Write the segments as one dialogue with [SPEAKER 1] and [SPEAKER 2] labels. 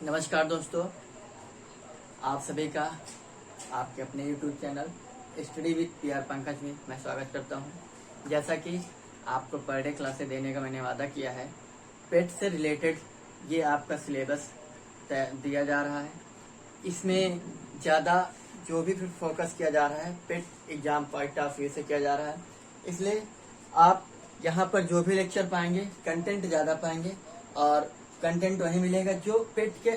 [SPEAKER 1] नमस्कार दोस्तों, आप सभी का आपके अपने YouTube channel study with PR Pankaj में मैं स्वागत करता हूं। जैसा कि आपको पर डे क्लासेस देने का मैंने वादा किया है, पेट से रिलेटेड ये आपका सिलेबस दिया जा रहा है। इसमें ज़्यादा जो भी फोकस किया जा रहा है पेट एग्जाम पॉइंट ऑफ व्यू से किया जा रहा है, इसलिए आप यहाँ पर जो भी लेक्चर पाएंगे कंटेंट ज़्यादा पाएंगे और कंटेंट वही मिलेगा जो पेट के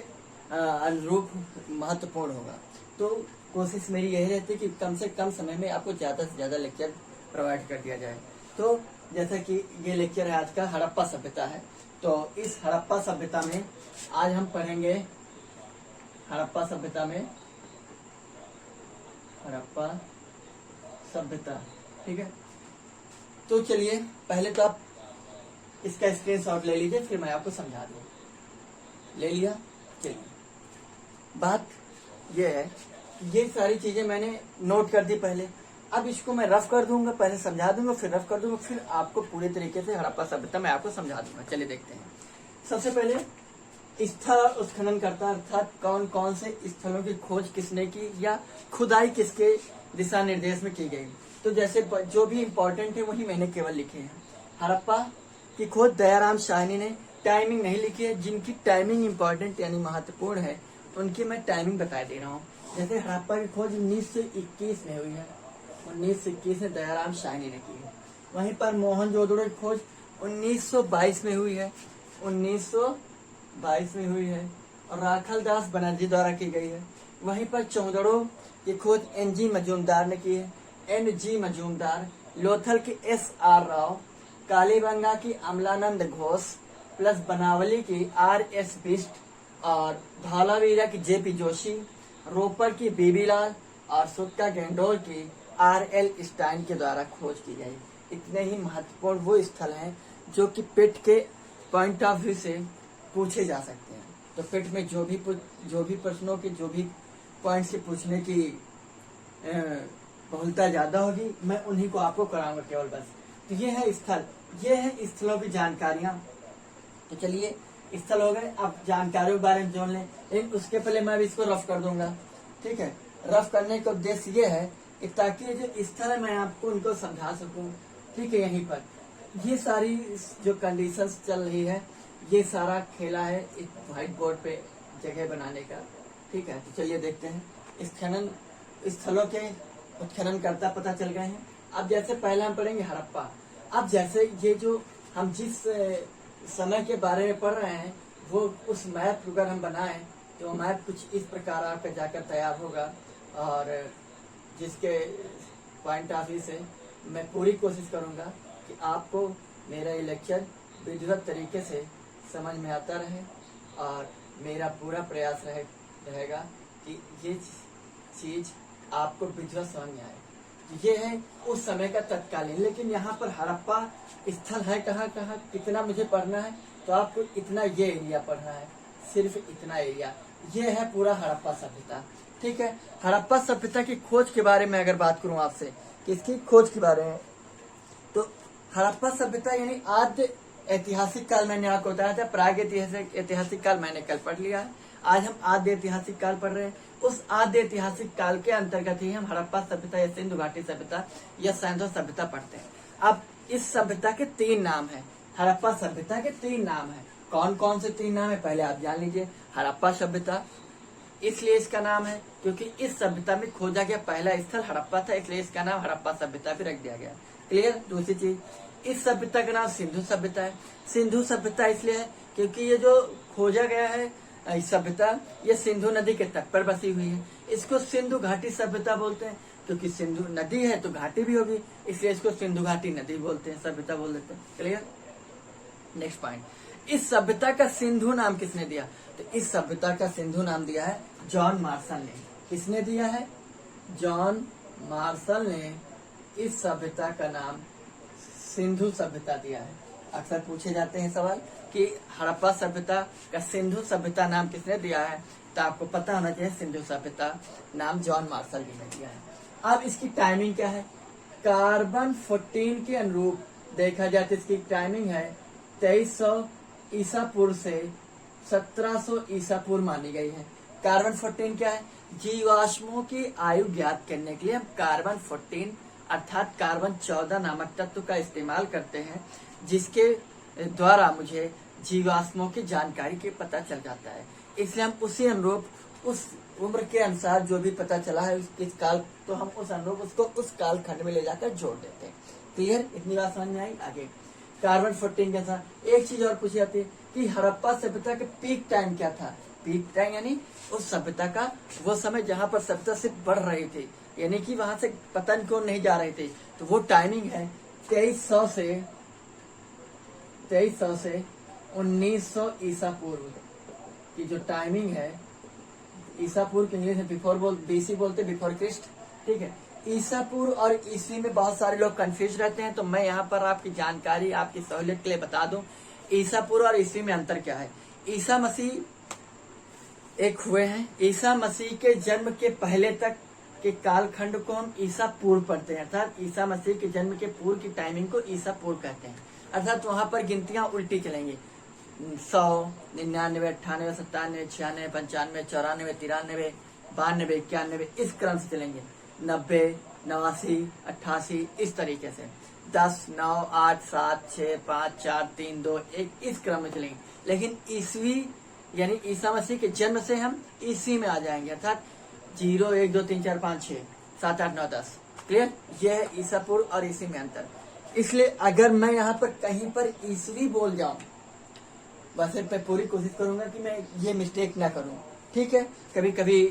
[SPEAKER 1] अनुरूप महत्वपूर्ण होगा। तो कोशिश मेरी यही रहती है कि कम से कम समय में आपको ज़्यादा से ज़्यादा लेक्चर प्रोवाइड कर दिया जाए। तो जैसा कि ये लेक्चर है आज का, हड़प्पा सभ्यता है। तो इस हड़प्पा सभ्यता में आज हम पढ़ेंगे हड़प्पा सभ्यता में हड़प्पा सभ्यता, ठीक है। तो चलिए पहले तो आप इसका स्क्रीनशॉट ले लीजिए, फिर मैं आपको समझा दूँ। ले लिया? चलिए, बात यह है कि ये सारी चीजें मैंने नोट कर दी पहले। अब इसको मैं रफ कर दूंगा, पहले समझा दूंगा, फिर रफ कर दूंगा, फिर आपको पूरे तरीके से हड़प्पा सभ्यता मैं आपको समझा दूंगा। चलिए देखते हैं। सबसे पहले स्थल उत्खनन करता, अर्थात कौन कौन से स्थलों की खोज किसने की या खुदाई किसके दिशा निर्देश में की गई। तो जैसे जो भी इम्पोर्टेंट है वही मैंने केवल लिखे हैं। हड़प्पा की खोज दयाराम साहनी ने, टाइमिंग नहीं लिखी है। जिनकी टाइमिंग इम्पोर्टेंट यानी महत्वपूर्ण है उनकी मैं टाइमिंग बता दे रहा हूँ। जैसे हड़प्पा की खोज 1921 में हुई है, 1921 में दयाराम साहनी ने की है। वहीं पर मोहनजोदड़ो की खोज 1922 में हुई है, 1922 में हुई है और राखल दास बनर्जी द्वारा की गई है। वहीं पर चौदड़ो की खोज NG मजूमदार ने की है, NG मजूमदार। लोथल की SR राव, कालीबंगा की अमलानंद घोष प्लस बनावली की RS बिष्ट और धौलावीरा की JP जोशी, रोपर की बीबीलाल और सुक्का गेंडोर की RL स्टाइन के द्वारा खोज की गई। इतने ही महत्वपूर्ण वो स्थल हैं जो कि पेट के पॉइंट ऑफ व्यू से पूछे जा सकते हैं। तो पेट में जो भी प्रश्नों के जो भी पॉइंट से पूछने की बहुलता ज्यादा होगी, मैं उन्हीं को आपको कराऊंगा केवल बस। तो ये है स्थल, ये है स्थलों की जानकारियां। तो चलिए, स्थल हो गए, अब जानकारियों के बारे में जान लें। लेकिन उसके पहले मैं भी इसको रफ कर दूंगा, ठीक है। रफ करने का उद्देश्य ये है कि ताकि जो स्थल है मैं आपको उनको समझा सकूं, ठीक है। यहीं पर ये सारी जो कंडीशंस चल रही है, ये सारा खेला है एक व्हाइट बोर्ड पे जगह बनाने का, ठीक है। तो चलिए देखते हैं। स्थलों के उत्खनन करता पता चल गए हैं। अब जैसे पहले हम पढ़ेंगे हड़प्पा। अब जैसे ये जो हम जिस समय के बारे में पढ़ रहे हैं वो उस मैप अगर हम बनाएं तो मैप कुछ इस प्रकार आपका जाकर तैयार होगा और जिसके पॉइंट ऑफ व्यू से मैं पूरी कोशिश करूंगा कि आपको मेरा ये लेक्चर विधिवत तरीके से समझ में आता रहे और मेरा पूरा प्रयास रहेगा कि ये चीज आपको विधिवत समझ में आए। ये है उस समय का तत्कालीन। लेकिन यहाँ पर हड़प्पा स्थल है कहाँ कहाँ, कितना मुझे पढ़ना है, तो आपको इतना ये एरिया पढ़ना है, सिर्फ इतना एरिया। ये है पूरा हड़प्पा सभ्यता, ठीक है। हड़प्पा सभ्यता की खोज के बारे में अगर बात करूं आपसे, किसकी खोज के बारे में, तो हड़प्पा सभ्यता यानी आद्य ऐतिहासिक काल मैंने आपको बताया था। प्राग ऐतिहासिक काल मैंने कल पढ़ लिया है। आज हम आद्य ऐतिहासिक काल पढ़ रहे हैं। उस आद्य ऐतिहासिक काल के अंतर्गत ही हम हड़प्पा सभ्यता या सिंधु घाटी सभ्यता या सैंधव सभ्यता पढ़ते हैं। अब इस सभ्यता के 3 नाम है। हड़प्पा सभ्यता के 3 नाम है। कौन कौन से 3 नाम है पहले आप जान लीजिए। हड़प्पा सभ्यता इसलिए इसका नाम है क्योंकि इस सभ्यता में खोजा गया पहला स्थल हड़प्पा था, इसलिए इसका नाम हड़प्पा सभ्यता भी रख दिया गया। क्लियर। दूसरी चीज, इस सभ्यता का नाम सिंधु सभ्यता है। सिंधु सभ्यता इसलिए है क्योंकि ये जो खोजा गया है सभ्यता, ये सिंधु नदी के तट पर बसी हुई है। इसको सिंधु घाटी सभ्यता बोलते हैं क्योंकि सिंधु नदी है तो घाटी भी होगी, इसलिए इसको सिंधु घाटी नदी बोलते हैं, सभ्यता बोल देते हैं। क्लियर। नेक्स्ट पॉइंट, इस सभ्यता का सिंधु नाम किसने दिया, तो इस सभ्यता का सिंधु नाम दिया है जॉन मार्शल ने। किसने दिया है? जॉन मार्शल ने इस सभ्यता का नाम सिंधु सभ्यता दिया है। अक्सर पूछे जाते हैं सवाल कि हड़प्पा सभ्यता का सिंधु सभ्यता नाम किसने दिया है, तो आपको पता होना चाहिए सिंधु सभ्यता नाम जॉन मार्शल जी ने दिया है। अब इसकी टाइमिंग क्या है? कार्बन 14 के अनुरूप देखा जाए तो इसकी टाइमिंग है 2300 ईसा पूर्व से 1700 ईसा पूर्व मानी गई है। कार्बन 14 क्या है? जीवाश्मों की आयु ज्ञात करने के लिए हम कार्बन 14 अर्थात कार्बन 14 नामक तत्व का इस्तेमाल करते हैं, जिसके द्वारा मुझे जीवाश्मों की जानकारी के पता चल जाता है। इसलिए हम उसी अनुरूप उस उम्र के अनुसार जो भी पता चला है किस काल, तो हम उस अनुरूप उसको उस काल खंड में ले जाकर जोड़ देते हैं। क्लियर? इतनी बात समझ में आई? आगे कार्बन 14 के साथ एक चीज और पूछी जाती है कि हड़प्पा सभ्यता के पीक टाइम क्या था? पीक टाइम यानी उस सभ्यता का वो समय जहाँ पर सभ्यता सिर्फ बढ़ रही थी, यानी कि वहां से पतन क्यों नहीं जा रही थी, तो वो टाइमिंग है 2300 से 1900 ईसा पूर्व की जो टाइमिंग है। ईसा पूर्व की इंग्लिश में बिफोर बीसी बोलते, बिफोर क्रिस्ट। ठीक है, ईसा पूर्व और ईस्वी में बहुत सारे लोग कंफ्यूज रहते हैं, तो मैं यहाँ पर आपकी जानकारी आपकी सहूलियत के लिए बता दूं ईसा पूर्व और ईस्वी में अंतर क्या है। ईसा मसीह एक हुए हैं। ईसा मसीह के जन्म के पहले तक के कालखंड को हम ईसा पूर्व पढ़ते हैं, अर्थात ईसा मसीह के जन्म के पूर्व की टाइमिंग को ईसा पूर्व कहते हैं। अर्थात वहां पर गिनतियां उल्टी चलेंगी, 100, 99, 98, 97, 96, 95, 94, 93, 92, 91 इस क्रम से चलेंगे। 90, 89, 88 इस तरीके से 10, 9, 8, 7, 6, 5, 4, 3, 2, 1 इस क्रम में चलेंगे। लेकिन ईस्वी यानी ईसा मसीह के जन्म से हम ईस्वी में आ जाएंगे, अर्थात 0, 1, 2, 3, 4, 5, 6, 7, 8, 9, 10। क्लियर? यह है ईसा पूर्व और ईस्वी में अंतर। इसलिए अगर मैं यहाँ पर कहीं पर ईस्वी बोल जाऊं, बस मैं पूरी कोशिश करूंगा कि मैं ये मिस्टेक ना करूं। ठीक है, कभी कभी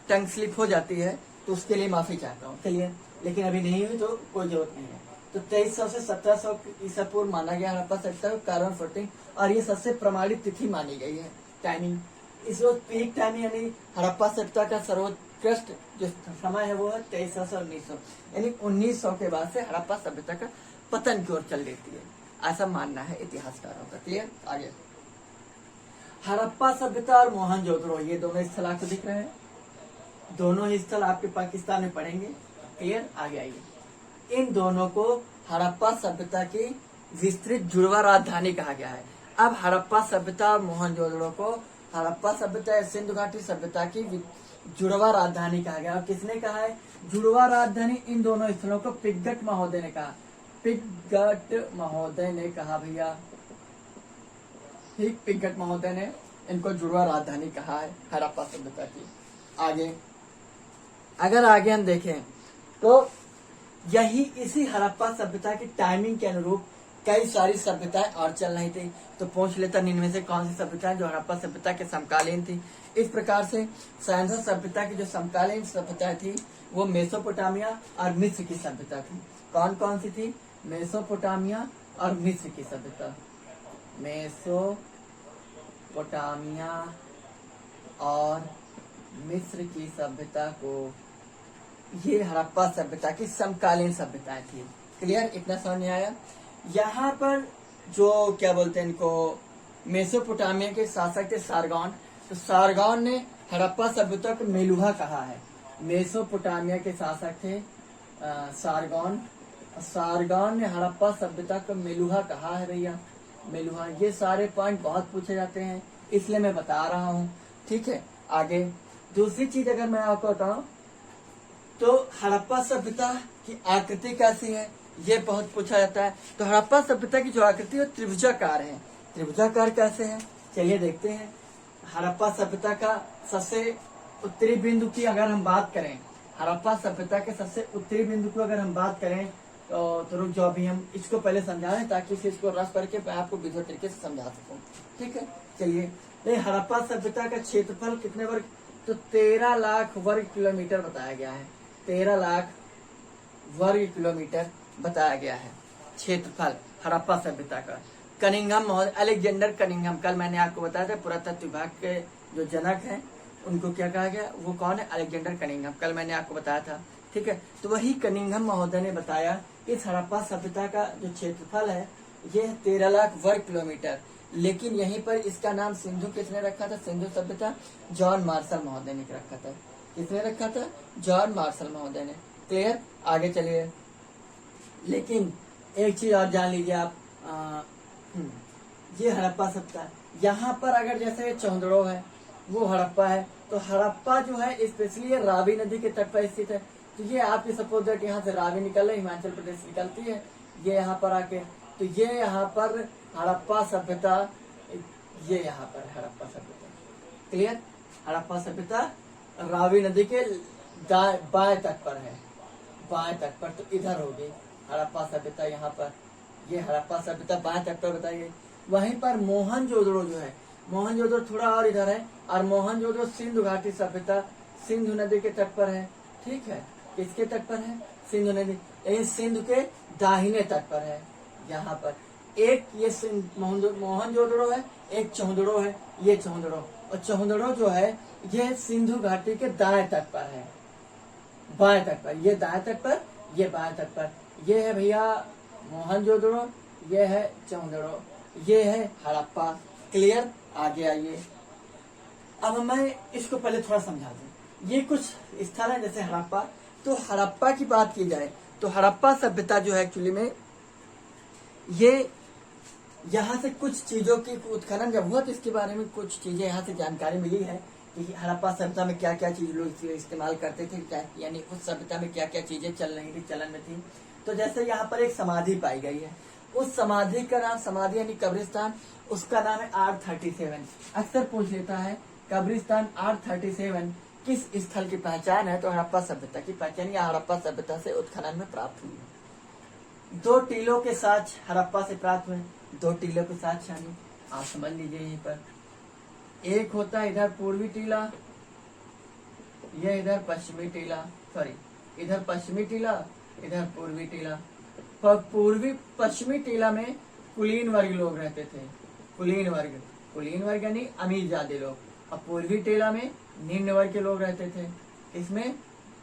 [SPEAKER 1] टंग स्लिप हो जाती है, तो उसके लिए माफी चाहता हूँ। चलिए, लेकिन अभी नहीं हुई तो कोई जरूरत नहीं है। तो 2300 से 1700 ईसा पूर्व माना गया हड़प्पा सभ्यता को कार्बन 14, और ये सबसे प्रमाणित तिथि मानी गई है। टाइमिंग इस वक्त पीक टाइमिंग यानी हड़प्पा सभ्यता का सर्वोत्कृष्ट जो समय है वो है 2300 से 1900, यानी 1900 के बाद से हड़प्पा सभ्यता का पतन की ओर चल देती है, ऐसा मानना है इतिहासकारों का। क्लियर? आगे हड़प्पा सभ्यता और मोहनजोदड़ो, ये दोनों स्थल आपको दिख रहे हैं, दोनों ही स्थल आपके पाकिस्तान में पड़ेंगे। क्लियर? आगे आइए, इन दोनों को हड़प्पा सभ्यता की विस्तृत जुड़वा राजधानी कहा गया है। अब हड़प्पा सभ्यता और मोहनजोदड़ो को हड़प्पा सभ्यता या सिंधु घाटी सभ्यता की जुड़वा राजधानी कहा गया। और किसने कहा है जुड़वा राजधानी? इन दोनों स्थलों को पिग्गट महोदय ने कहा। पिग्गट महोदय ने कहा भैया, ठीक, पिग्गट महोदय ने इनको जुड़वा राजधानी कहा है हड़प्पा सभ्यता की। आगे अगर आगे हम देखें तो यही इसी हड़प्पा सभ्यता की टाइमिंग के अनुरूप कई सारी सभ्यताएं और चल रही थी। तो पूछ लेता इनमें से कौन सी सभ्यताएं जो हड़प्पा सभ्यता के समकालीन थी। इस प्रकार से सैंधव सभ्यता की जो समकालीन सभ्यता थी वो मेसोपोटामिया और मिस्र की सभ्यता थी। कौन कौन सी थी? मेसोपोटामिया और मिस्र की सभ्यता। मेसोपोटामिया और मिस्र की सभ्यता को, ये हड़प्पा सभ्यता की समकालीन सभ्यताएं थी। क्लियर? इतना समझ में आया? यहाँ पर जो क्या बोलते हैं इनको, मेसोपोटामिया के शासक थे सारगॉन। तो सारगॉन ने हड़प्पा सभ्यता को मेलुहा कहा है। मेसोपोटामिया के शासक थे सारगॉन। सारगॉन ने हड़प्पा सभ्यता को मेलुहा कहा है भैया, मेलुहा। ये सारे पॉइंट बहुत पूछे जाते हैं, इसलिए मैं बता रहा हूँ। ठीक है, आगे दूसरी चीज अगर मैं आपको बताऊं तो हड़प्पा सभ्यता की आकृति कैसी है, ये बहुत पूछा जाता है। तो हड़प्पा सभ्यता की जो आकृति है त्रिभुजाकार है। त्रिभुजाकार कैसे है, चलिए देखते हैं। हड़प्पा सभ्यता का सबसे उत्तरी बिंदु की अगर हम बात करें, हड़प्पा सभ्यता के सबसे उत्तरी बिंदु को अगर हम बात करें तो रुक जाओ, अभी हम इसको पहले समझा रहे हैं ताकि फिर इसको रस करके मैं आपको विधिवत तरीके से समझा सकूं। ठीक है, चलिए। हड़प्पा सभ्यता का क्षेत्रफल कितने वर्ग, तो 13 लाख वर्ग किलोमीटर बताया गया है। 13 लाख वर्ग किलोमीटर बताया गया है क्षेत्रफल हड़प्पा सभ्यता का। कनिंघम महोदय, अलेक्जेंडर कनिंघम, कल मैंने आपको बताया था पुरातत्व विभाग के जो जनक हैं उनको क्या कहा गया, वो कौन है, अलेक्जेंडर कनिंघम, कल मैंने आपको बताया था। ठीक है, तो वही कनिंघम महोदय ने बताया इस हड़प्पा सभ्यता का जो क्षेत्रफल है ये 13 लाख वर्ग किलोमीटर। लेकिन यहीं पर इसका नाम सिंधु किसने रखा था, सिंधु सभ्यता जॉन मार्शल महोदय ने रखा था। किसने रखा था, जॉन मार्शल महोदय ने। क्लियर? आगे चलिए। लेकिन एक चीज और जान लीजिए आप, ये हड़प्पा सभ्यता यहाँ पर अगर जैसे चौंदड़ो है वो हड़प्पा है, तो हड़प्पा जो है स्पेशली रावी नदी के तट पर स्थित है। तो ये आपकी सपोज दैट यहाँ से रावी निकल रही, हिमाचल प्रदेश निकलती है, ये यहाँ पर आके, तो ये यहाँ पर हड़प्पा सभ्यता, ये यहाँ पर हड़प्पा सभ्यता, क्लियर। हड़प्पा सभ्यता रावी नदी के बाएं तट पर है, बाएं तट पर, तो इधर होगी हड़प्पा सभ्यता, यहाँ पर ये हड़प्पा सभ्यता बाएं तट पर बताई गई। वहीं पर मोहनजोदड़ो जो है, मोहनजोदड़ो थोड़ा और इधर है, और मोहनजोदड़ो सिंधु घाटी सभ्यता सिंधु नदी के तट पर है, ठीक है। किसके तट पर है? सिंधु नदी, लेकिन सिंधु के दाहिने तट पर है। यहाँ पर एक ये मोहनजोदड़ो है, एक चौंदड़ो है, ये चौंदड़ो, और चौंदड़ो जो है ये सिंधु घाटी के दाएं तट पर है, बाएं तट पर, ये दाएं तट पर, ये बाएं तट पर। ये है भैया मोहनजोदड़ो, ये है चौंदड़ो, ये है हड़प्पा, क्लियर। आगे आइए, अब मैं इसको पहले थोड़ा समझा दूं। ये कुछ स्थल है जैसे हड़प्पा, तो हड़प्पा की बात की जाए तो हड़प्पा सभ्यता जो है एक्चुअली में ये यहाँ से कुछ चीजों की उत्खनन जब हुआ तो इसके बारे में कुछ चीजें यहाँ से जानकारी मिली है कि हड़प्पा सभ्यता में क्या क्या चीज लोग इस्तेमाल करते थे, क्या यानी उस सभ्यता में क्या क्या चीजें चल रही थी, चलन में थी। तो जैसे यहाँ पर एक समाधि पाई गई है, उस समाधि का नाम, समाधि यानी कब्रिस्तान, उसका नाम है R37। अक्सर पूछ लेता है कब्रिस्तान R37 किस स्थल की पहचान है, तो हड़प्पा सभ्यता की पहचान या हड़प्पा सभ्यता से उत्खनन में प्राप्त हुई है। 2 टीलों के साथ हड़प्पा से प्राप्त हुए, 2 टीलों के साथ, यानी आप समझ लीजिए यहीं पर एक होता है इधर पूर्वी टीला, ये इधर पश्चिमी टीला, सॉरी इधर पश्चिमी टीला, इधर पूर्वी टीला। पूर्वी पश्चिमी टीला में कुलीन वर्ग लोग रहते थे, कुलीन वर्ग यानी अमीर जादे लोग, और पूर्वी टीला में निम्न वर्ग के लोग रहते थे। इसमें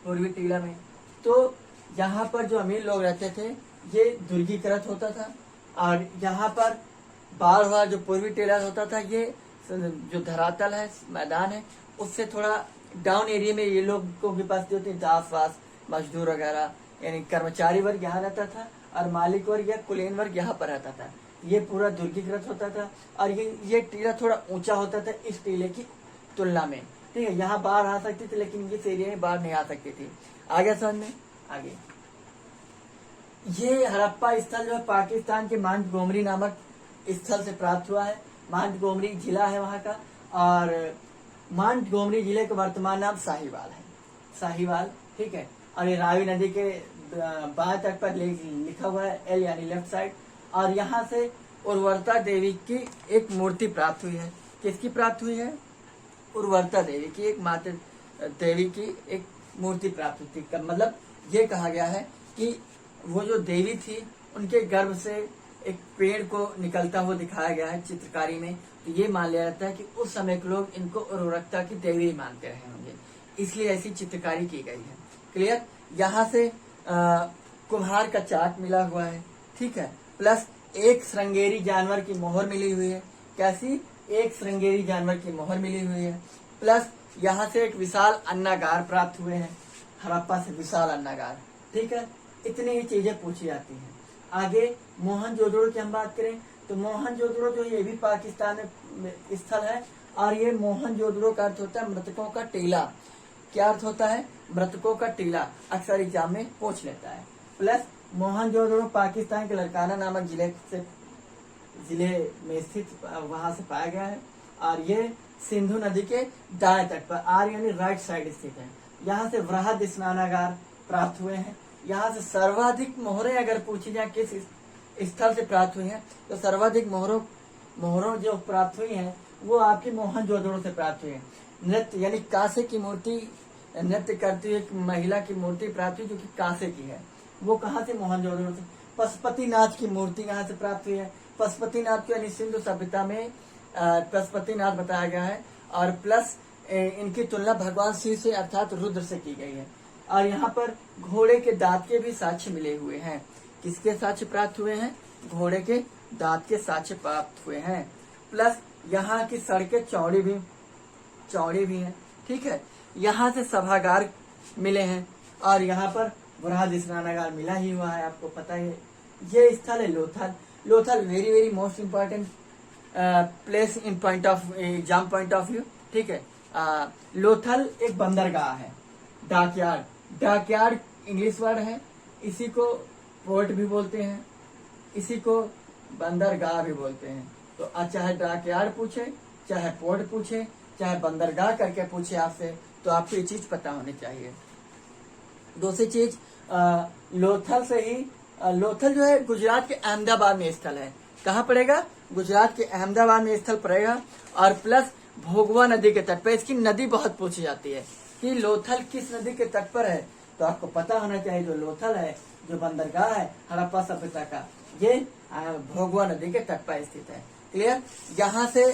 [SPEAKER 1] पूर्वी टीला में तो यहाँ पर जो अमीर लोग रहते थे ये दुर्गीकृत होता था, और यहाँ पर बार बार जो पूर्वी टीला होता था, ये जो धरातल है, मैदान है, उससे थोड़ा डाउन एरिया में ये लोगों के पास जो थे दास वास मजदूर वगैरह यानी कर्मचारी वर्ग यहाँ रहता था, और मालिक वर्ग या कुलीन वर्ग यहाँ पर रहता था। ये पूरा दुर्गीकृत होता था, और ये टीला थोड़ा ऊंचा होता था इस टीले की तुलना में, ठीक है। यहाँ बाढ़ आ सकती थी, लेकिन इस एरिया में बाढ़ नहीं आ सकती थी। आगे समझ में आगे, ये हड़प्पा स्थल जो है पाकिस्तान के मांडगोमरी नामक स्थल से प्राप्त हुआ है। मांडगोमरी जिला है वहाँ का, और मांडगोमरी जिले का वर्तमान नाम साहिवाल है, साहिवाल, ठीक है। और ये रावी नदी के बाएं तट पर लिखा हुआ है एल यानी लेफ्ट साइड। और यहाँ से उर्वरता देवी की एक मूर्ति प्राप्त हुई है। किसकी प्राप्त हुई है? उर्वरता देवी की, एक माता देवी की एक मूर्ति प्राप्त हुई थी। मतलब ये कहा गया है कि वो जो देवी थी उनके गर्भ से एक पेड़ को निकलता हुआ दिखाया गया है चित्रकारी में। तो ये मान लिया जाता है कि उस समय के लोग इनको उर्वरकता की देवी मानते रहे होंगे, इसलिए ऐसी चित्रकारी की गई है, क्लियर। यहाँ से कुम्हार का चार्ट मिला हुआ है, ठीक है, प्लस एक श्रृंगेरी जानवर की मोहर मिली हुई है। कैसी? एक श्रृंगेरी जानवर की मोहर मिली हुई है, प्लस यहाँ से एक विशाल अन्नागार प्राप्त हुए हैं, हड़प्पा से विशाल अन्नागार, ठीक है। इतनी ही चीजें पूछी जाती हैं। आगे मोहनजोदड़ो की हम बात करें तो मोहनजोदड़ो जो ये भी पाकिस्तान में स्थल है, और ये मोहनजोदड़ो का अर्थ होता है मृतकों का टीला। क्या अर्थ होता है? मृतकों का टीला, अक्सर एग्जाम में पूछ लेता है। प्लस मोहनजोदड़ो पाकिस्तान के लड़काना नामक जिले में स्थित, वहां से पाया गया है, और ये सिंधु नदी के दाएं तट पर, आर यानी राइट साइड स्थित है। यहाँ से वृहद स्नानागार प्राप्त हुए हैं। यहाँ से सर्वाधिक मोहरें अगर पूछी जाए किस स्थल से प्राप्त हुई हैं, तो सर्वाधिक मोहरों जो प्राप्त हुई हैं वो आपकी मोहनजोदड़ो से प्राप्त हुई है। नृत्य यानी कांसे की मूर्ति नृत्य करती हुई एक महिला की मूर्ति प्राप्त हुई जो कि कांसे की है, वो कहाँ से? मोहनजोदड़ो से। पशुपतिनाथ की मूर्ति यहाँ से प्राप्त हुई है। पशुपतिनाथ को यानी सिंधु सभ्यता में पशुपतिनाथ बताया गया है, और प्लस इनकी तुलना भगवान शिव से अर्थात रुद्र से की गई है। और यहाँ पर घोड़े के दांत के भी साक्ष्य मिले हुए हैं। किसके साक्ष्य प्राप्त हुए हैं? घोड़े के दांत के साक्ष्य प्राप्त हुए हैं। प्लस यहाँ की सड़कें चौड़ी भी हैं, ठीक है। यहाँ से सभागार मिले हैं, और यहाँ पर वृहद स्नानागार मिला ही हुआ है, आपको पता है। ये स्थल है Lothal. Lothal very very most important place in point of exam point of view, ठीक है। लोथल एक बंदरगाह है। डॉकयार्ड, डॉकयार्ड इंग्लिश वर्ड है, इसी को पोर्ट भी बोलते हैं, इसी को बंदरगाह भी बोलते हैं। तो चाहे डॉकयार्ड पूछे, चाहे पोर्ट पूछे, चाहे बंदरगाह करके पूछे आपसे, तो आपको ये चीज पता होनी चाहिए। दूसरी चीज, लोथल से ही, लोथल जो है गुजरात के अहमदाबाद में स्थल है। कहाँ पड़ेगा? गुजरात के अहमदाबाद में स्थल पड़ेगा। और प्लस भोगवा नदी के तट पर, इसकी नदी बहुत पूछी जाती है कि लोथल किस नदी के तट पर है, तो आपको पता होना चाहिए जो लोथल है, जो बंदरगाह है हड़प्पा सभ्यता का, ये भोगवा नदी के तट पर स्थित है। क्लियर? यहाँ से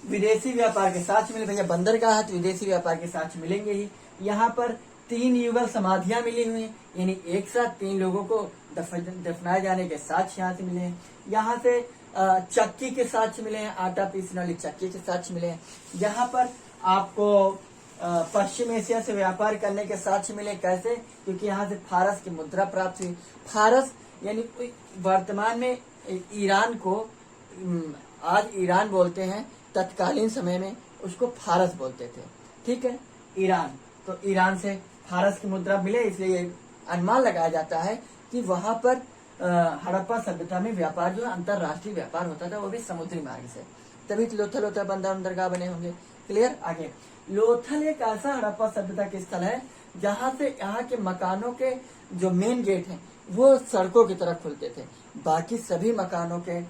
[SPEAKER 1] विदेशी व्यापार के साक्ष्य मिले, भैया बंदरगाह है तो विदेशी व्यापार के साक्ष्य मिलेंगे ही। यहाँ पर 3 युगल समाधियां मिली हुई हैं, यानी एक साथ 3 लोगों को दफनाए जाने के साक्ष्य यहाँ से मिले हैं। यहाँ से चक्की के साक्ष्य मिले हैं, आटा पीसने वाली चक्की के साक्ष्य मिले हैं। यहाँ पर आपको पश्चिम एशिया से व्यापार करने के साक्ष्य मिले। कैसे? क्योंकि यहाँ से फारस की मुद्रा प्राप्त हुई। फारस यानी वर्तमान में ईरान को, आज ईरान बोलते हैं, तत्कालीन समय में उसको फारस बोलते थे, ठीक है, ईरान। तो ईरान से फारस की मुद्रा मिले, इसलिए अनुमान लगाया जाता है कि वहां पर हड़प्पा सभ्यता में व्यापार जो है अंतरराष्ट्रीय व्यापार होता था, वो भी समुद्री मार्ग से, तभी लोथल होता बंदरगाह बने होंगे। क्लियर? आगे, लोथल एक ऐसा हड़प्पा सभ्यता के स्थल है जहां से यहाँ के मकानों के जो मेन गेट हैं वो सड़कों की तरफ खुलते थे। बाकी सभी मकानों के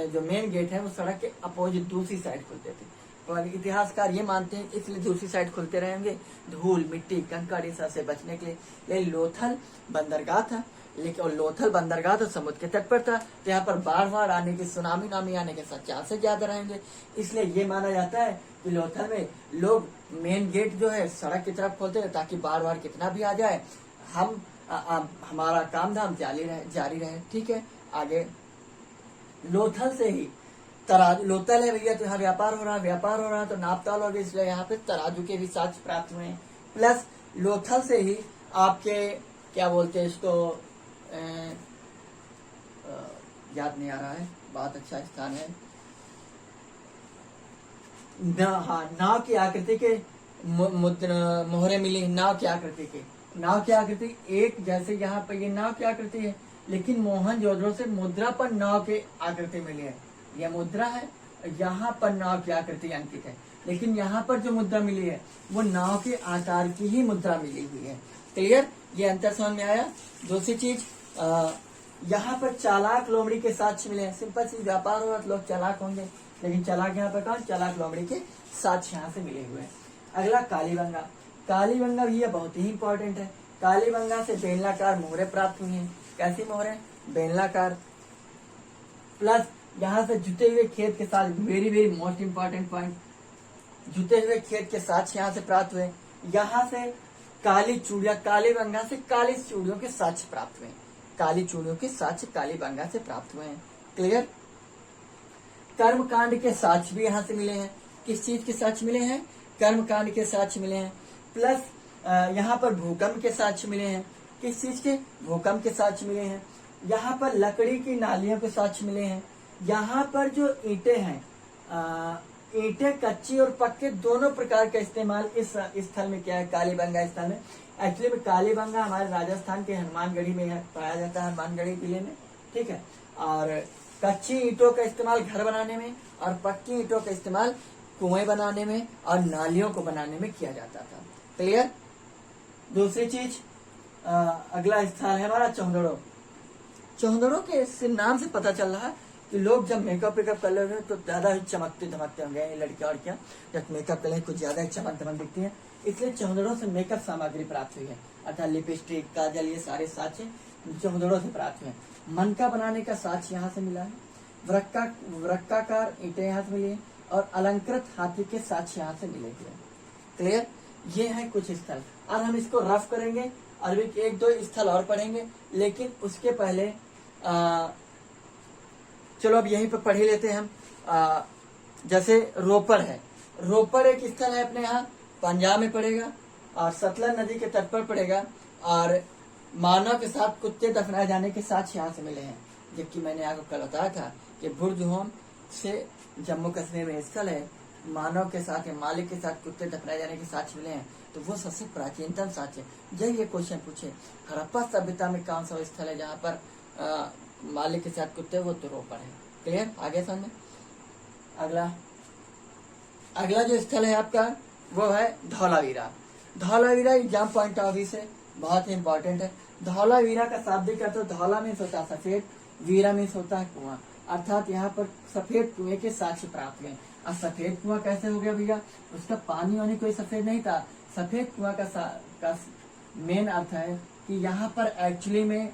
[SPEAKER 1] जो मेन गेट है वो सड़क के अपोजिट दूसरी साइड खुलते थे। और इतिहासकार ये मानते हैं इसलिए दूसरी साइड खुलते रहेंगे, धूल मिट्टी कंकड़ इस से बचने के लिए। लेकिन लोथल बंदरगाह था, लेकिन और लोथल बंदरगाह तो समुद्र के तट पर था, तो यहाँ पर बाढ़ आने की, सुनामी आने के चांस से ज्यादा रहेंगे। इसलिए ये माना जाता है कि लोथल में लोग मेन गेट जो है सड़क की तरफ खोलते थे, ताकि बाढ़ कितना भी आ जाए हम हमारा काम धाम जारी रहे। ठीक है, आगे लोथल से ही तराजू, लोथल है भैया तो यहाँ व्यापार हो रहा है तो नापताल हो गई, इसलिए यहाँ पे तराजू के भी साक्ष्य प्राप्त हुए हैं। प्लस लोथल से ही आपके क्या बोलते हैं इसको, याद नहीं आ रहा है, बहुत अच्छा स्थान है। नाव की आकृति के मोहरे मिली, नाव की आकृति एक, जैसे यहाँ पर ये नाव की आकृति है, लेकिन मोहनजोदड़ो से मुद्रा पर नाव की आकृति मिली है। यह मुद्रा है, यहाँ पर नाव की आकृति अंकित है, लेकिन यहाँ पर जो मुद्रा मिली है वो नाव के आकार की ही मुद्रा मिली हुई है। क्लियर? ये अंतर समझ में आया। दूसरी चीज, यहाँ पर चालाक लोमड़ी के साक्ष्य मिले हैं। सिंपल सी, व्यापार होगा तो लोग चालाक होंगे, लेकिन चालाक यहाँ पर कौन? चालाक लोमड़ी के साक्ष्य यहाँ से मिले हुए हैं। अगला कालीबंगा। कालीबंगा भी बहुत ही इंपॉर्टेंट है। कालीबंगा से बेलनाकार मोहरे प्राप्त हुई हैं। कैसी मोहरे? बेलनाकार। प्लस यहाँ से जुते हुए खेत के साथ, वेरी मोस्ट इंपॉर्टेंट पॉइंट, जुते हुए खेत के साक्ष्य यहाँ से प्राप्त हुए। यहाँ से काली चूड़िया, कालीबंगा से काली चूड़ियों के साक्ष्य प्राप्त हुए। काली चूड़ियों के साक्ष्य कालीबंगा से प्राप्त हुए हैं। क्लियर? कर्मकांड के साक्ष्य भी यहाँ से मिले हैं। किस चीज के साक्ष्य मिले हैं? कर्मकांड के साक्ष्य मिले हैं। प्लस यहाँ पर भूकंप के साक्ष्य मिले हैं। किस चीज के? भूकंप के साक्ष्य मिले हैं। यहाँ पर लकड़ी की नालियों के साक्ष्य मिले हैं। यहाँ पर जो ईंटें हैं, ईंटें कच्ची और पक्के दोनों प्रकार का इस्तेमाल इस स्थल में किया है, कालीबंगा स्थल में। एक्चुअली में कालीबंगा हमारे राजस्थान के हनुमानगढ़ी में पाया जाता है, हनुमानगढ़ी जिले में। ठीक है, और कच्ची ईंटों का इस्तेमाल घर बनाने में और पक्की ईंटों का इस्तेमाल कुएं बनाने में और नालियों को बनाने में किया जाता था। क्लियर? दूसरी चीज, अगला स्थल है हमारा चौंदड़ो। चौंदड़ो के नाम से पता चल रहा है कि लोग जब मेकअप कर रहे हैं तो ज्यादा ही चमकते धमकते होंगे। ये लड़कियां लड़कियां जब मेकअप कर कुछ ज्यादा ही चमक धमक दिखती है, इसलिए चौंदड़ो से मेकअप सामग्री प्राप्त हुई है, अर्थात लिपस्टिक, काजल, ये सारे साक्ष्य चौंदड़ो से प्राप्त हुए। मनका बनाने का साक्ष्य यहाँ से मिला है। वृक्काकार ईंटें यहाँ से मिली है और अलंकृत हाथी के साक्ष्य यहाँ से मिले हुए। क्लियर? ये है कुछ स्थल। और हम इसको रफ करेंगे और भी 1-2 स्थल और पढ़ेंगे, लेकिन उसके पहले चलो अब यहीं पर पढ़ ही लेते हैं हम। जैसे रोपर है, रोपर एक स्थल है अपने यहाँ, पंजाब में पड़ेगा और सतलज नदी के तट पर पड़ेगा। और मानव के साथ कुत्ते दफनाए जाने के साथ यहाँ से मिले हैं, जबकि मैंने आपको कल बताया था कि बुर्ज होम से जम्मू कश्मीर में स्थल है, मानव के साथ या मालिक के साथ कुत्ते दफनाए जाने के साक्ष्य मिले हैं, तो वो सबसे प्राचीनतम साक्ष्य है। जब ये क्वेश्चन पूछे हड़प्पा सभ्यता में कौन सा स्थल है जहाँ पर मालिक के साथ कुत्ते, वो तो रोपड़ है। क्लियर, आगे समझ में। अगला जो स्थल है आपका वो है Dholavira. Dholavira exam point of view से बहुत ही इंपॉर्टेंट है। धौलावीरा का शाब्दिक अर्थ धौला मीन्स होता है सफेद, वीरा मीन्स होता है कुआं, अर्थात यहाँ पर सफेद कुएं के साक्ष्य प्राप्त हुए। अब सफेद कुआं कैसे हो गया भैया, उसका पानी वानी कोई सफेद नहीं था। सफेद कुआं का मेन अर्थ है कि यहाँ पर एक्चुअली में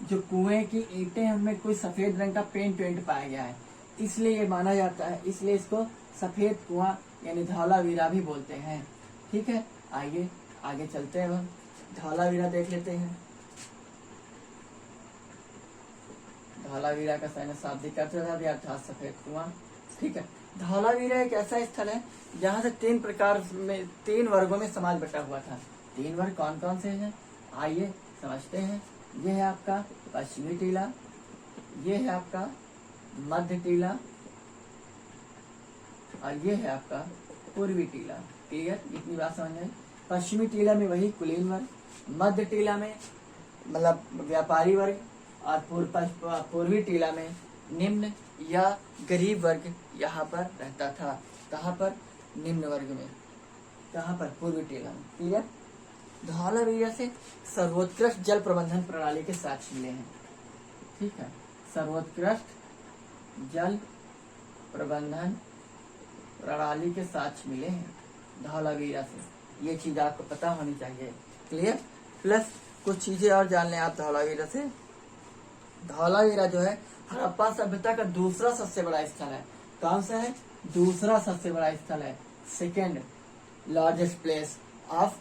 [SPEAKER 1] जो कुएं की ईंटें हैं उनमें कोई सफेद रंग का पेंट पाया गया है, इसलिए ये माना जाता है, इसलिए इसको सफेद कुआं यानी धौलावीरा भी बोलते हैं। ठीक है, आइए आगे चलते हैं, हम धौलावीरा देख लेते हैं। धौलावीरा का शाब्दिक अर्थ अर्थात सफेद कुआं। ठीक है, धौलावीरा एक ऐसा स्थल है जहाँ से तीन वर्गों में समाज बटा हुआ था। 3 वर्ग कौन कौन से हैं, आइए समझते हैं। ये है आपका पश्चिमी टीला, ये है आपका मध्य टीला, और ये है आपका पूर्वी टीला। क्लियर, इतनी बात समझ में। पश्चिमी टीला में वही कुलीन वर्ग, मध्य टीला में मतलब व्यापारी वर्ग, और पूर्वी टीला में निम्न या गरीब वर्ग यहाँ पर रहता था। कहाँ पर, निम्न वर्ग में, कहाँ पर, पूर्वी टीला में। क्लियर। धौलावीरा से सर्वोत्कृष्ट जल प्रबंधन प्रणाली के साक्ष्य मिले हैं। ठीक है, सर्वोत्कृष्ट जल प्रबंधन प्रणाली के साक्ष्य मिले हैं धौलावीरा से, ये चीज आपको पता होनी चाहिए। क्लियर, प्लस कुछ चीजें और जान लें आप धौलावीरा से। धौलावीरा जो है हड़प्पा सभ्यता का दूसरा सबसे बड़ा स्थल है। कौन सा है, दूसरा सबसे बड़ा स्थल है, second largest place of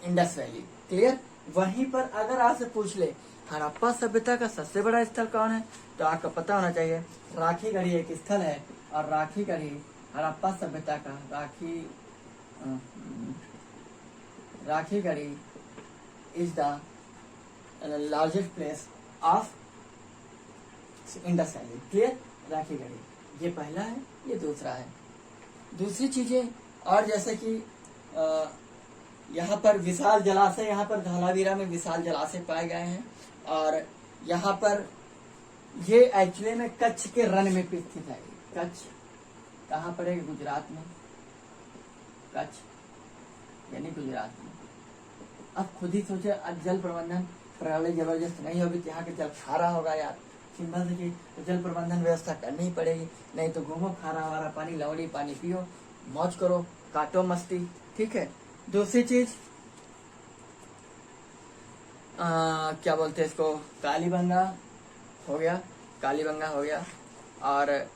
[SPEAKER 1] Indus valley. Clear, वहीं पर अगर आपसे पूछ ले हड़प्पा सभ्यता का सबसे बड़ा स्थल कौन है, तो आपको पता होना चाहिए राखीगढ़ी एक स्थल है, और राखीगढ़ी हड़प्पा सभ्यता का Rakhigarhi is the largest place of Indus valley. Clear, Rakhigarhi ये पहला है, ये दूसरा है। दूसरी चीजें और जैसे कि यहाँ पर विशाल जलाशय, यहाँ पर धौलावीरा में विशाल जलाशय पाए गए हैं, और यहाँ पर ये एक्चुअली में कच्छ के रण में स्थित है। कच्छ कहाँ पर है, गुजरात में, कच्छ यानी गुजरात में। अब खुद ही सोचे, जल प्रबंधन प्रणाली जबरदस्त नहीं होगी तो यहाँ के जल खारा होगा यार, सिंपल सी चीज। तो जल प्रबंधन व्यवस्था करनी ही पड़ेगी, नहीं तो घूमो खारा वारा पानी, लवड़ी पानी पियो, मौज करो, काटो मस्ती। ठीक है, दूसरी चीज क्या बोलते हैं इसको, कालीबंगा हो गया, और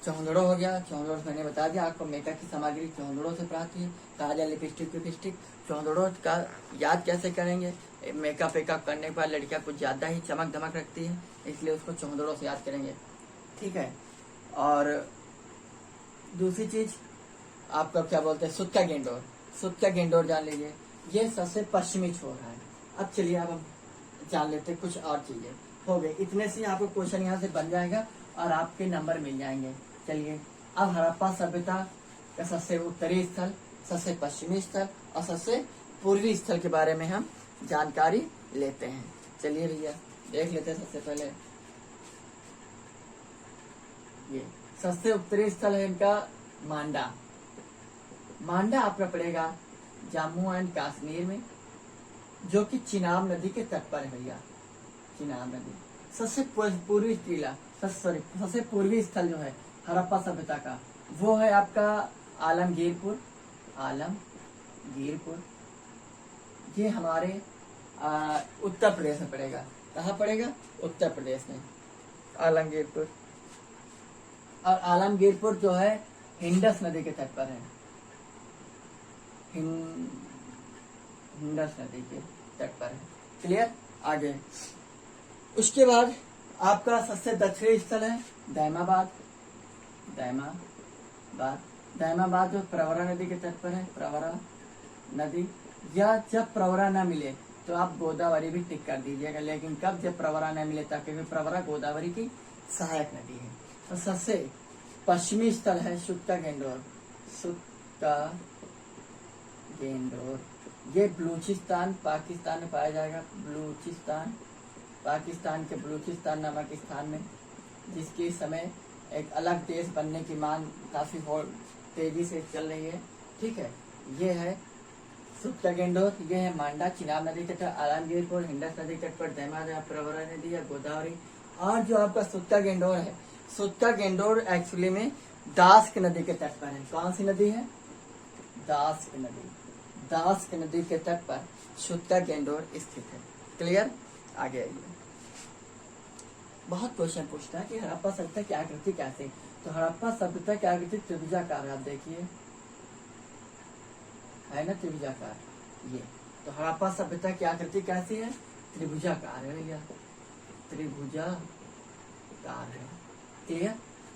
[SPEAKER 1] चौंदड़ो हो गया। चौंदड़ो मैंने बता दिया आपको, मेकअप की सामग्री चौंदड़ो से प्राप्त हुई, काजल, लिपस्टिक। चौंदड़ो का याद कैसे करेंगे, मेकअप करने के बाद लड़कियां कुछ ज्यादा ही चमक धमक रखती है, इसलिए उसको चौंदड़ो से याद करेंगे। ठीक है, और दूसरी चीज आपका क्या बोलते हैं, सुत्का गेंडोर जान लीजिए, ये सबसे पश्चिमी छोर है। अब चलिए अब हम जान लेते हैं कुछ और चीजें। हो गए इतने से आपको क्वेश्चन यहाँ से बन जाएगा और आपके नंबर मिल जाएंगे। चलिए अब हड़प्पा सभ्यता का सबसे उत्तरी स्थल, सबसे पश्चिमी स्थल और सबसे पूर्वी स्थल के बारे में हम जानकारी लेते हैं। चलिए भैया देख लेते हैं। सबसे पहले ये सबसे उत्तरी स्थल है इनका मांडा आपका पड़ेगा जम्मू एंड कश्मीर में, जो कि चिनाब नदी के तट पर है भैया, चिनाब नदी। सबसे पूर्वी स्थल जो है हड़प्पा सभ्यता का वो है आपका आलमगीरपुर। ये हमारे उत्तर प्रदेश में पड़ेगा। कहाँ पड़ेगा, उत्तर प्रदेश में, आलमगीरपुर। और आलमगीरपुर जो है इंडस नदी के तट पर है, इंडस नदी के तट पर है। क्लियर, आगे उसके बाद आपका सबसे दक्षिणी स्थल है दैमाबाद जो प्रवरा नदी के तट पर है। प्रवरा नदी, या जब प्रवरा न मिले तो आप गोदावरी भी टिक कर दीजिएगा, लेकिन कब, जब प्रवरा न मिले, ताकि प्रवरा गोदावरी की सहायक नदी है। तो सबसे पश्चिमी स्थल है सुत्ता गेंडोर। सुत्ता गेंडोर ये बलूचिस्तान पाकिस्तान में पाया जाएगा। बलूचिस्तान पाकिस्तान के बलूचिस्तान नामक स्थान में, जिसके समय एक अलग देश बनने की मांग काफी तेजी से चल रही है। ठीक है, ये है सुत्ता गेंडोर। ये है मांडा, चिनाब नदी तट, आलमगीरपुर, हिंडस नदी तट पर दैमा, प्रवरा नदी या गोदावरी। और जो आपका सुत्ता गेंडोर है, सुत्ता गेंडोर एक्चुअली में दास्क नदी के तट पर है। कौन सी नदी है? दास्क नदी। दास्क नदी के तट पर सुत्ता गेंडोर स्थित है। क्लियर? आगे आइए। बहुत क्वेश्चन पूछता है कि हड़प्पा सभ्यता की आकृति कैसे। तो हड़प्पा सभ्यता की आकृति त्रिभुजाकार, आप देखिए है ना त्रिभुजाकार। ये तो हड़प्पा सभ्यता की आकृति कैसी है? त्रिभुजाकार है भैया, त्रिभुजाकार है। क्लियर?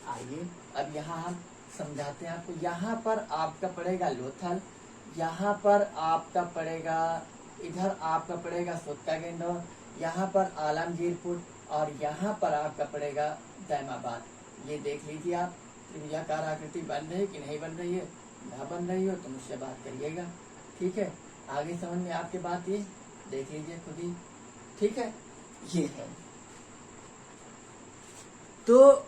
[SPEAKER 1] आइए अब यहाँ हम समझाते हैं आपको। यहाँ पर आपका पड़ेगा लोथल, यहाँ पर आपका पड़ेगा, इधर आपका पड़ेगा सुत्ता गेंडोर, यहाँ पर आलमगीरपुर और यहाँ पर आपका पड़ेगा दैमाबाद। ये देख लीजिए आप, त्रिभुजाकार आकृति बन रही है कि नहीं बन रही है। ना बन रही हो तो मुझसे बात करिएगा। ठीक है, आगे समझ में आपके बात ये देख लीजिए खुद ही। ठीक है, ये है। तो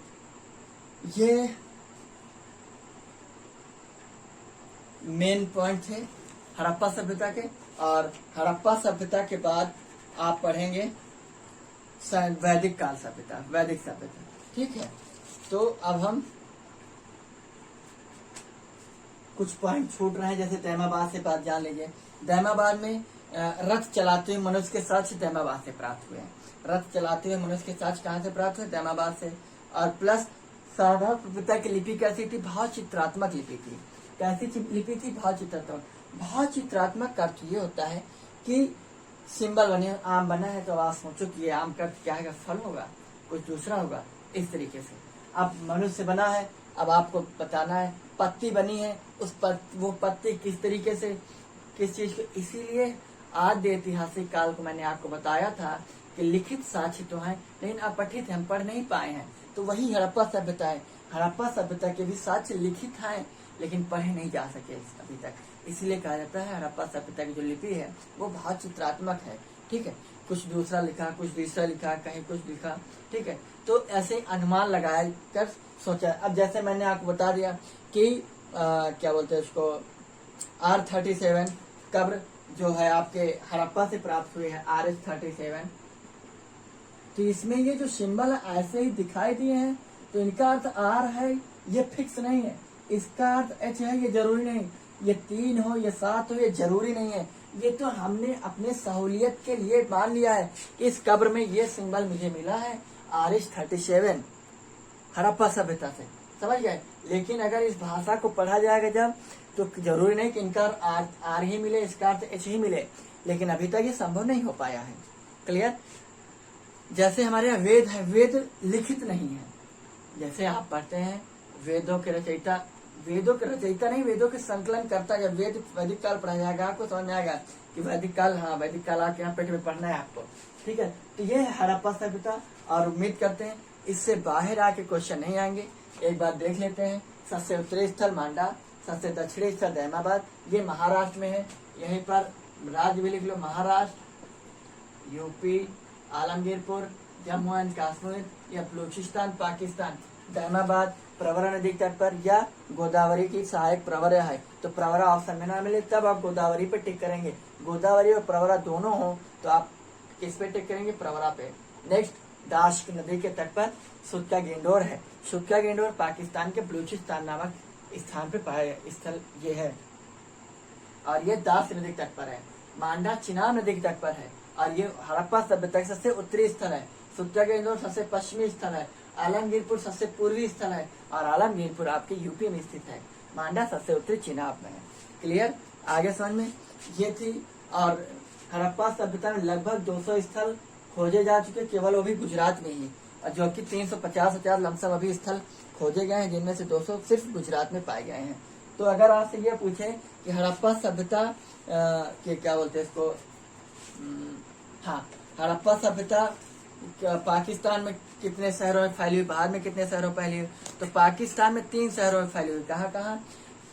[SPEAKER 1] ये मेन पॉइंट थे हड़प्पा सभ्यता के। और हड़प्पा सभ्यता के बाद आप पढ़ेंगे वैदिक काल सभ्यता, वैदिक सभ्यता। ठीक है, तो अब हम कुछ पॉइंट छूट रहे हैं, जैसे दैमाबाद से बात जान लीजिए। दैमाबाद में रथ चलाते हुए मनुष्य के साक्ष्य दैमाबाद से प्राप्त हुए हैं। रथ चलाते हुए मनुष्य के साक्ष्य कहाँ से प्राप्त हुए? दैमाबाद से। और प्लस सारनाथ सभ्यता की लिपि कैसी थी? भाव चित्रात्मक लिपि थी। कैसी लिपि थी? भाव चित्रात्मक। भाव चित्रात्मक का अर्थ ये होता है कि सिंबल बने, आम बना है तो आप सोचो कि ये आम का क्या है, फल होगा, कुछ दूसरा होगा, इस तरीके से। अब मनुष्य बना है, अब आपको बताना है। पत्ती बनी है, वो पत्ती किस तरीके से, किस चीज के। इसीलिए आद्य ऐतिहासिक काल को मैंने आपको बताया था कि लिखित साक्ष्य तो है लेकिन अपठित है, हम पढ़ नहीं पाए हैं। तो वही हड़प्पा सभ्यता है। हड़प्पा सभ्यता के भी साक्ष्य लिखित हैं लेकिन पढ़े नहीं जा सके अभी तक। इसलिए कहा जाता है हड़प्पा सभ्यता की जो लिपि है वो भाव चित्रात्मक है। ठीक है, कुछ दूसरा लिखा, कुछ तीसरा लिखा, कहीं कुछ लिखा। ठीक है, तो ऐसे अनुमान लगाया कर सोचा। अब जैसे मैंने आपको बता दिया कि क्या बोलते हैं उसको, R37 कब्र जो है आपके हड़प्पा से प्राप्त हुए है, RH37। तो इसमें ये जो सिंबल है ऐसे ही दिखाई दिए हैं, तो इनका अर्थ R है, ये फिक्स नहीं है। इसका अर्थ H है, ये जरूरी नहीं। ये 3 हो, ये 7 हो, ये जरूरी नहीं है। ये तो हमने अपने सहूलियत के लिए मान लिया है कि इस कब्र में ये सिंबल मुझे मिला है RH37 हड़प्पा सभ्यता से, समझ गए। लेकिन अगर इस भाषा को पढ़ा जाएगा जब, तो जरूरी नहीं कि इनका R ही मिले, इसका अर्थ H ही मिले। लेकिन अभी तक ये संभव नहीं हो पाया है। क्लियर? जैसे हमारे यहाँ वेद है, वेद लिखित नहीं है। जैसे आप पढ़ते हैं वेदों के रचयिता, वेदों के रचयिता नहीं, वेदों के संकलन करता। जब वैदिक काल पढ़ा जाएगा आपको समझ में आएगा कि वैदिक काल, हाँ वैदिक काल आपके यहाँ पेट में पढ़ना है आपको। ठीक है, तो ये है हड़प्पा सभ्यता। और उम्मीद करते हैं इससे बाहर आके क्वेश्चन नहीं आएंगे। एक बार देख लेते हैं। सबसे उत्तरी स्थल मांडा, सबसे दक्षिणी स्थल दैमाबाद, ये महाराष्ट्र में है। यहीं पर राज्य भी लिख लो, महाराष्ट्र, यूपी, आलमगीरपुर, जम्मू एंड कश्मीर या बलूचिस्तान पाकिस्तान, दैमाबाद, प्रवरा नदी तट पर या गोदावरी की सहायक प्रवरा है। तो प्रवरा ऑप्शन में ना मिले तब आप गोदावरी पे टिक करेंगे। गोदावरी और प्रवरा दोनों हो तो आप किस पे टिक करेंगे? प्रवरा पे। नेक्स्ट, दाश्क नदी के तट पर सुत्ता गेंडोर है। सुत्ता गेंडोर पाकिस्तान के बलूचिस्तान नामक स्थान पे पाया स्थल ये है। और ये दास नदी के तट पर है। मांडा चिनाब नदी के तट पर है। और ये हड़प्पा सभ्यता का सबसे उत्तरी स्थल है। सुत्ता गेंडोर सबसे पश्चिमी स्थल है। आलमगीरपुर सबसे पूर्वी स्थल है। और आलमगीरपुर आपके यूपी में स्थित है। मांडा सबसे उत्तरी चिनाब में है। क्लियर? आगे समझ में ये थी। और हड़प्पा सभ्यता में लगभग 200 स्थल खोजे जा चुके, केवल वो भी गुजरात में ही, और जो कि 350 लमसम अभी स्थल खोजे गए हैं, जिनमें से 200 सिर्फ गुजरात में पाए गए हैं। तो अगर आपसे ये पूछे कि हड़प्पा सभ्यता के क्या बोलते हैं इसको, हाँ हड़प्पा सभ्यता पाकिस्तान में कितने शहरों में फैली हुई, भारत में कितने शहरों में फैली हुई। तो पाकिस्तान में 3 शहरों में फैली हुई। कहाँ कहाँ?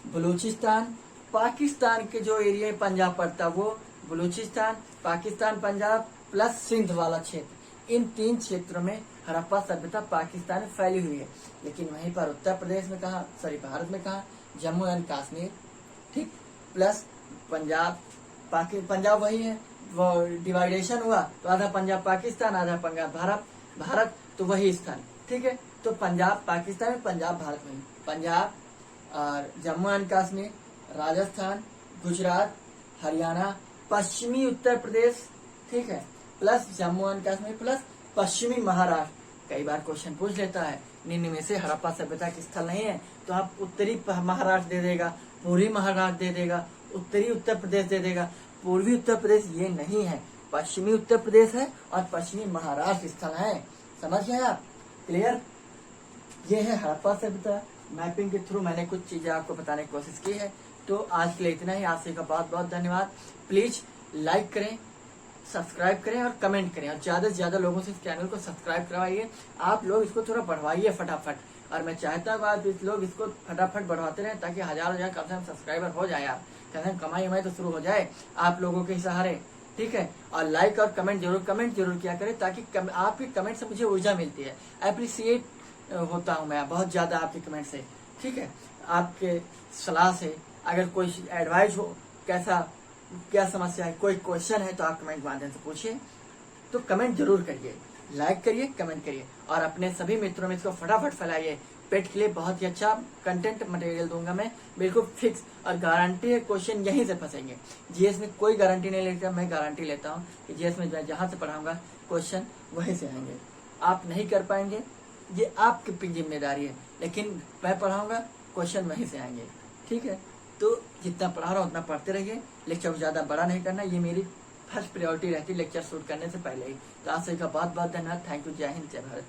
[SPEAKER 1] बलूचिस्तान, पाकिस्तान के जो एरिया में पंजाब पड़ता वो बलूचिस्तान, पाकिस्तान, पंजाब प्लस सिंध वाला क्षेत्र, इन 3 क्षेत्रों में हड़प्पा सभ्यता पाकिस्तान में फैली हुई है। लेकिन वहीं पर उत्तर प्रदेश में कहा, सॉरी भारत में कहा, जम्मू एंड कश्मीर, ठीक, प्लस पंजाब, पंजाब वही है, वो डिवाइडेशन हुआ तो आधा पंजाब पाकिस्तान, आधा पंजाब भारत, तो वही स्थान, ठीक है। तो पंजाब पाकिस्तान में, पंजाब भारत में, पंजाब और जम्मू एंड कश्मीर, राजस्थान, गुजरात, हरियाणा, पश्चिमी उत्तर प्रदेश, ठीक है, plus Jammu and Kashmir plus पश्चिमी महाराष्ट्र। कई बार क्वेश्चन पूछ लेता है निम्न में से हड़प्पा सभ्यता के स्थल नहीं है, तो आप उत्तरी महाराष्ट्र दे देगा, पूर्वी महाराष्ट्र दे देगा, उत्तरी उत्तर प्रदेश दे देगा। पूर्वी उत्तर प्रदेश ये नहीं है, पश्चिमी उत्तर प्रदेश है और पश्चिमी महाराष्ट्र स्थल है। समझ गए आप? क्लियर? ये है हड़प्पा सभ्यता। मैपिंग के थ्रू मैंने कुछ चीजें आपको बताने की कोशिश की है। तो आज के लिए इतना ही। आप सभी का बहुत बहुत धन्यवाद। प्लीज लाइक करें, सब्सक्राइब करें और कमेंट करें, और ज्यादा से ज्यादा लोगों से इस चैनल को सब्सक्राइब करवाइए। आप लोग इसको थोड़ा बढ़वाइए फटाफट, और मैं चाहता हूँ आप लोग इसको फटाफट बढ़वाते रहें ताकि हजार कम से कम सब्सक्राइबर हो जाए। आप कहते हैं कमाई वमाई तो शुरू हो जाए आप लोगों के सहारे, ठीक है। और लाइक और कमेंट जरूर किया करें, ताकि आपके कमेंट से मुझे ऊर्जा मिलती है, अप्रिसिएट होता हूँ मैं बहुत ज्यादा आपके कमेंट से, ठीक है। आपके सलाह से अगर कोई एडवाइस हो, क्या समस्या है, कोई क्वेश्चन है, तो आप कमेंट के माध्यम से पूछिए। तो कमेंट जरूर करिए, लाइक करिए, कमेंट करिए, और अपने सभी मित्रों में इसको फटाफट फैलाइए। पेट के लिए बहुत ही अच्छा कंटेंट मटेरियल दूंगा मैं, बिल्कुल फिक्स, और गारंटी है क्वेश्चन यहीं से फंसेंगे। जीएस में कोई गारंटी नहीं लेता, मैं गारंटी लेता हूँ कि जीएस में जहाँ से पढ़ाऊंगा क्वेश्चन वहीं से आएंगे। आप नहीं कर पाएंगे, ये आपकी जिम्मेदारी है, लेकिन मैं पढ़ाऊंगा क्वेश्चन वहीं से आएंगे, ठीक है। तो जितना पढ़ा रहा हूँ उतना पढ़ते रहिए, लेक्चर को ज्यादा बड़ा नहीं करना, ये मेरी फर्स्ट प्रायोरिटी रहती है लेक्चर शूट करने से पहले ही। तो आप सभी का बहुत बहुत धन्यवाद। Thank you. जय हिंद, जय भारत।